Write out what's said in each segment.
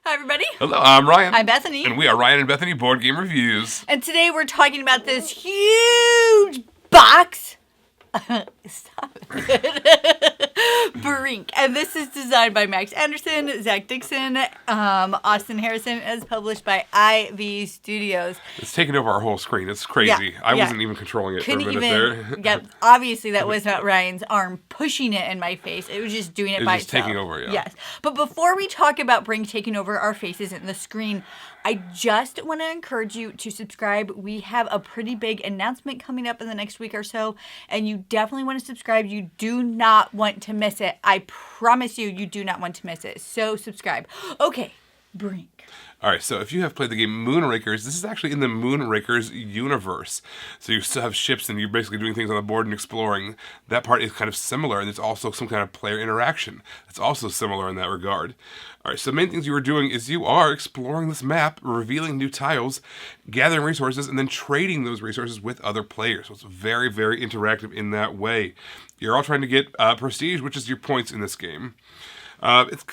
Hi, everybody. Hello, I'm Ryan. I'm Bethany. And we are Ryan and Bethany Board Game Reviews. And today we're talking about this huge box. Stop it. Brink. And this is designed by Max Anderson, Zach Dixon, Austin Harrison, and is published by IV Studios. It's taking over our whole screen. It's crazy. I wasn't even controlling it for a minute there. Yeah, obviously that was not Ryan's arm pushing it in my face. It was just doing it by itself. It was just taking over, yeah. Yes. But before we talk about Brink taking over our faces in the screen, I just want to encourage you to subscribe. We have a pretty big announcement coming up in the next week or so, and you definitely want to subscribe. You do not want to miss it. I promise you, you do not want to miss it. So subscribe. Okay, Brink. All right, so if you have played the game Moonrakers, this is actually in the Moonrakers universe. So you still have ships and you're basically doing things on the board and exploring. That part is kind of similar, and there's also some kind of player interaction. It's also similar in that regard. All right, so the main things you are doing is you are exploring this map, revealing new tiles, gathering resources, and then trading those resources with other players. So it's very, very interactive in that way. You're all trying to get prestige, which is your points in this game. It's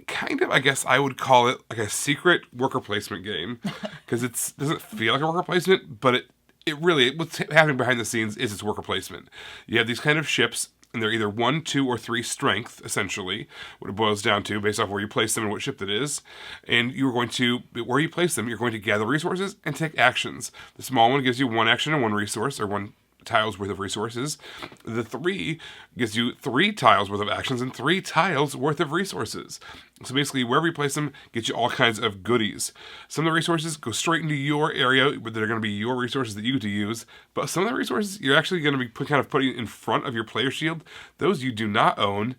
kind of, I guess I would call it like a secret worker placement game, because it doesn't feel like a worker placement, but it really, what's happening behind the scenes is it's worker placement. You have these kind of ships, and they're either 1, 2, or 3 strength, essentially, what it boils down to, based off where you place them and what ship it is. And you're going to, where you place them, you're going to gather resources and take actions. The small one gives you 1 action and 1 resource, or 1 tiles worth of resources. The 3 gives you 3 tiles worth of actions and 3 tiles worth of resources. So basically, wherever you place them, gets you all kinds of goodies. Some of the resources go straight into your area, but they're going to be your resources that you get to use. But some of the resources you're actually going to be kind of putting in front of your player shield. Those you do not own.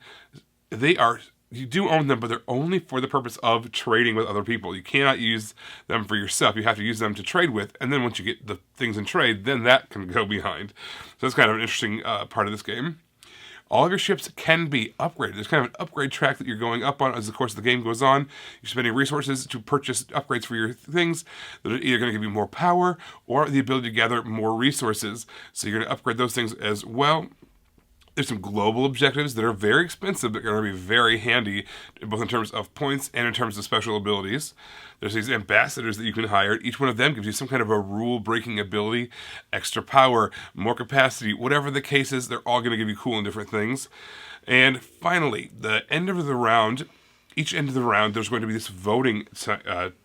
You do own them, but they're only for the purpose of trading with other people. You cannot use them for yourself. You have to use them to trade with, and then once you get the things in trade, then that can go behind. So that's kind of an interesting part of this game. All of your ships can be upgraded. There's kind of an upgrade track that you're going up on as the course of the game goes on. You're spending resources to purchase upgrades for your things that are either going to give you more power or the ability to gather more resources. So you're going to upgrade those things as well. There's some global objectives that are very expensive but are going to be very handy, both in terms of points and in terms of special abilities. There's these ambassadors that you can hire. Each one of them gives you some kind of a rule-breaking ability, extra power, more capacity, whatever the case is, they're all going to give you cool and different things. And finally, the end of the round, each end of the round, there's going to be this voting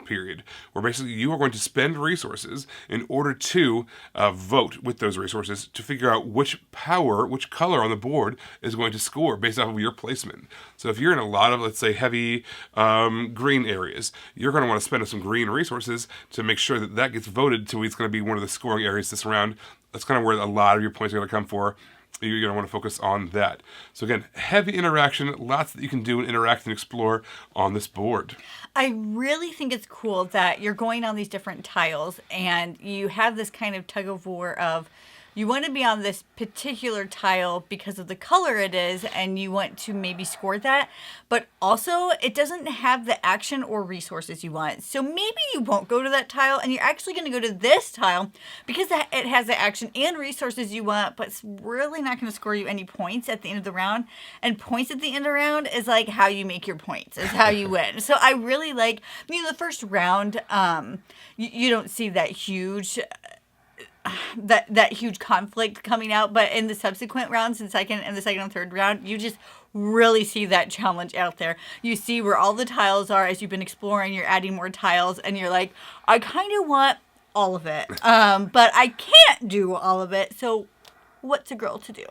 period where basically you are going to spend resources in order to vote with those resources to figure out which color on the board is going to score based off of your placement. So if you're in a lot of, let's say, heavy green areas, you're going to want to spend some green resources to make sure that that gets voted to it's going to be one of the scoring areas this round. That's kind of where a lot of your points are going to come for. You're going to want to focus on that. So again, heavy interaction, lots that you can do and interact and explore on this board. I really think it's cool that you're going on these different tiles and you have this kind of tug of war of you want to be on this particular tile because of the color it is and you want to maybe score that, but also it doesn't have the action or resources you want. So maybe you won't go to that tile and you're actually going to go to this tile because it has the action and resources you want, but it's really not going to score you any points at the end of the round. And points at the end of the round is like how you make your points, is how you win. So I really like, the first round, you don't see that huge that huge conflict coming out, but in the subsequent rounds, in the second and third round, you just really see that challenge out there. You see where all the tiles are as you've been exploring, you're adding more tiles, and you're like, I kind of want all of it, but I can't do all of it, so what's a girl to do?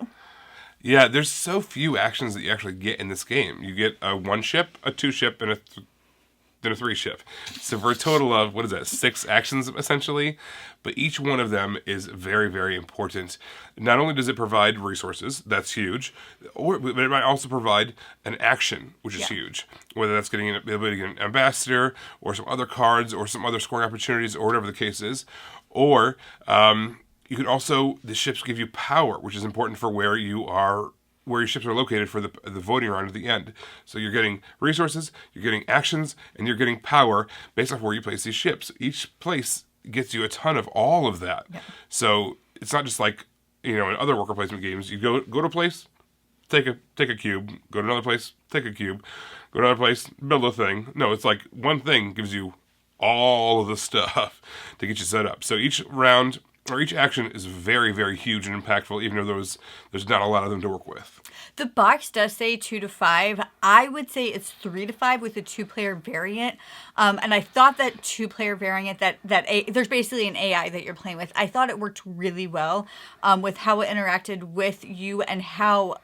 Yeah, there's so few actions that you actually get in this game. You get a 1 ship, a 2 ship, and then a 3 ship. So for a total of, 6 actions essentially, but each one of them is very, very important. Not only does it provide resources, that's huge, but it might also provide an action, which is huge. Whether that's getting the ability to get an ambassador, or some other cards, or some other scoring opportunities, or whatever the case is. Or you can also, the ships give you power, which is important for where your ships are located for the voting round at the end. So you're getting resources, you're getting actions, and you're getting power based off where you place these ships. Each place gets you a ton of all of that. Yeah. So it's not just like, in other worker placement games, you go to a place, take a cube, go to another place, take a cube. go to another place, build a thing. No, it's like one thing gives you all of the stuff to get you set up. So each round or each action is very, very huge and impactful, even though there's not a lot of them to work with. The box does say 2 to 5. I would say it's 3 to 5 with the 2-player variant. And I thought that 2-player variant, there's basically an AI that you're playing with. I thought it worked really well with how it interacted with you and how,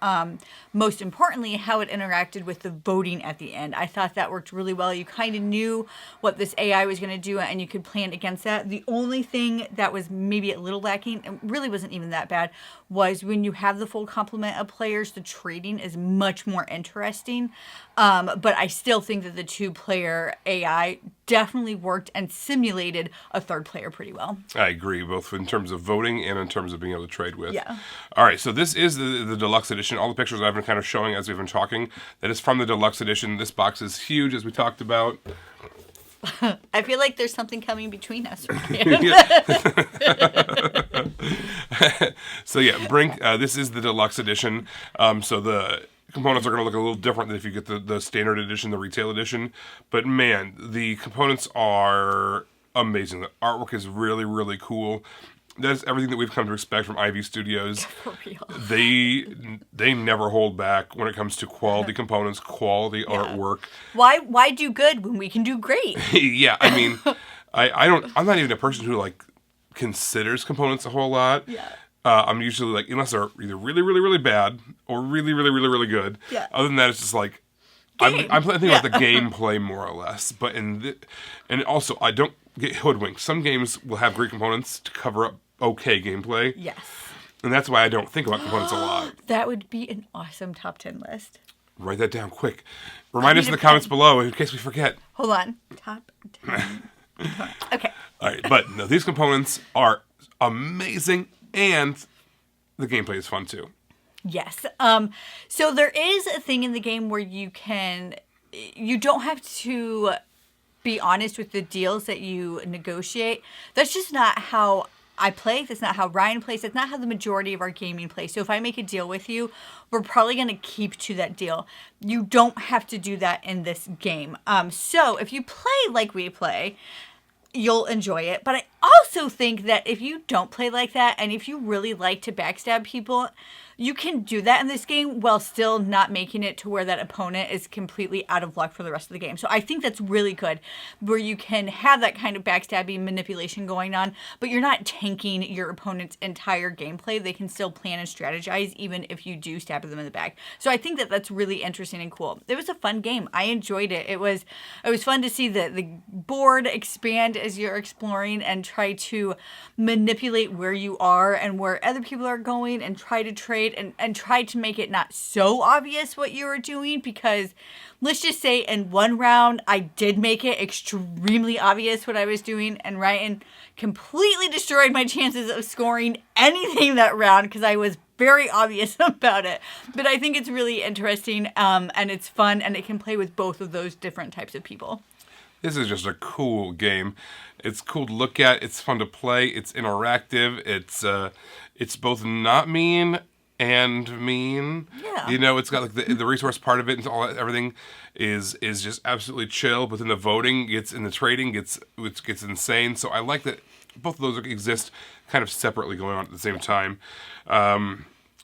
most importantly, how it interacted with the voting at the end. I thought that worked really well. You kind of knew what this AI was going to do, and you could plan against that. The only thing that was maybe a little lacking, it really wasn't even that bad, was when you have the full complement of players, the trading is much more interesting. But I still think that the 2-player AI definitely worked and simulated a 3rd player pretty well. I agree, both in terms of voting and in terms of being able to trade with. Yeah. All right, so this is the deluxe edition. All the pictures I've been kind of showing as we've been talking, that is from the deluxe edition. This box is huge, as we talked about. I feel like there's something coming between us. So yeah, Brink, this is the deluxe edition. So the components are going to look a little different than if you get the standard edition, the retail edition. But man, the components are amazing. The artwork is really, really cool. That's everything that we've come to expect from Ivy Studios. For real. They never hold back when it comes to quality components, quality artwork. Why do good when we can do great? Yeah, I mean, I'm not even a person who like considers components a whole lot. Yeah. I'm usually like, unless they're either really, really, really bad or really, really, really, really good. Yeah. Other than that, it's just like I'm thinking about the gameplay more or less. But and also I don't get hoodwinked. Some games will have great components to cover up okay gameplay. Yes. And that's why I don't think about components a lot. That would be an awesome top 10 list. Write that down quick. Remind us in the comments below in case we forget. Hold on. Top 10. Okay. All right, but no, these components are amazing, and the gameplay is fun too. Yes. So there is a thing in the game where you don't have to be honest with the deals that you negotiate. That's just not how I play. That's not how Ryan plays. That's not how the majority of our gaming plays. So if I make a deal with you, we're probably going to keep to that deal. You don't have to do that in this game. So if you play like we play, you'll enjoy it. But I also think that if you don't play like that, and if you really like to backstab people, you can do that in this game while still not making it to where that opponent is completely out of luck for the rest of the game. So I think that's really good, where you can have that kind of backstabbing manipulation going on, but you're not tanking your opponent's entire gameplay. They can still plan and strategize even if you do stab them in the back. So I think that that's really interesting and cool. It was a fun game. I enjoyed it. It was fun to see the board expand as you're exploring and try to manipulate where you are and where other people are going and try to trade and try to make it not so obvious what you were doing, because let's just say in one round I did make it extremely obvious what I was doing, and Ryan completely destroyed my chances of scoring anything that round because I was very obvious about it. But I think it's really interesting and it's fun, and it can play with both of those different types of people. This is just a cool game. It's cool to look at. It's fun to play. It's interactive. It's both not mean and mean. Yeah. You know, it's got like the resource part of it, and all that, everything is just absolutely chill. But then the voting gets, and the trading gets insane. So I like that both of those exist kind of separately going on at the same time.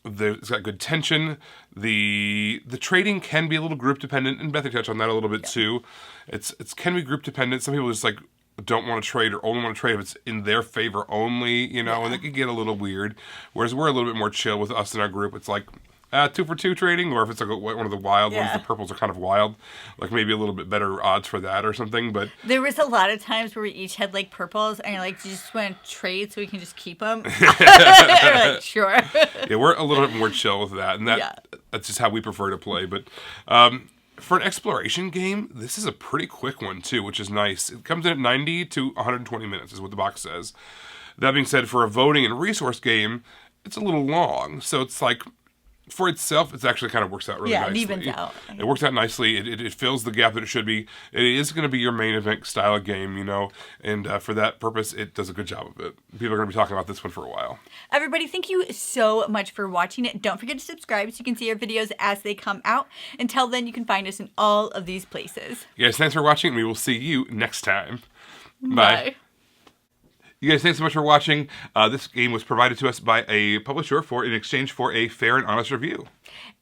It's got good tension. The trading can be a little group dependent, and Bethany touched on that a little bit too. It's can be group dependent. Some people just like don't want to trade or only want to trade if it's in their favor only, you know, and it can get a little weird. Whereas we're a little bit more chill with us in our group. It's like 2 for 2 trading, or if it's like one of the wild ones, the purples are kind of wild, like maybe a little bit better odds for that or something. But there was a lot of times where we each had like purples, and you're like, you just want to trade so we can just keep them. Like, sure. Yeah, we're a little bit more chill with that, and that's just how we prefer to play. But for an exploration game, this is a pretty quick one too, which is nice. It comes in at 90 to 120 minutes is what the box says. That being said, for a voting and resource game, it's a little long. So it's like For itself, it actually kind of works out really nicely. Yeah, it evens out. It works out nicely. It fills the gap that it should be. It is going to be your main event style of game, you know, and for that purpose, it does a good job of it. People are going to be talking about this one for a while. Everybody, thank you so much for watching it. Don't forget to subscribe so you can see our videos as they come out. Until then, you can find us in all of these places. You guys, thanks for watching, and we will see you next time. Bye. You guys, thanks so much for watching. This game was provided to us by a publisher in exchange for a fair and honest review.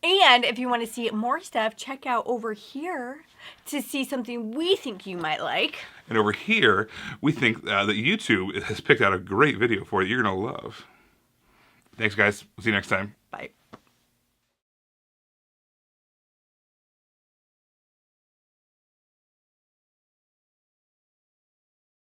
And if you want to see more stuff, check out over here to see something we think you might like. And over here, we think that YouTube has picked out a great video for you you're going to love. Thanks, guys. We'll see you next time.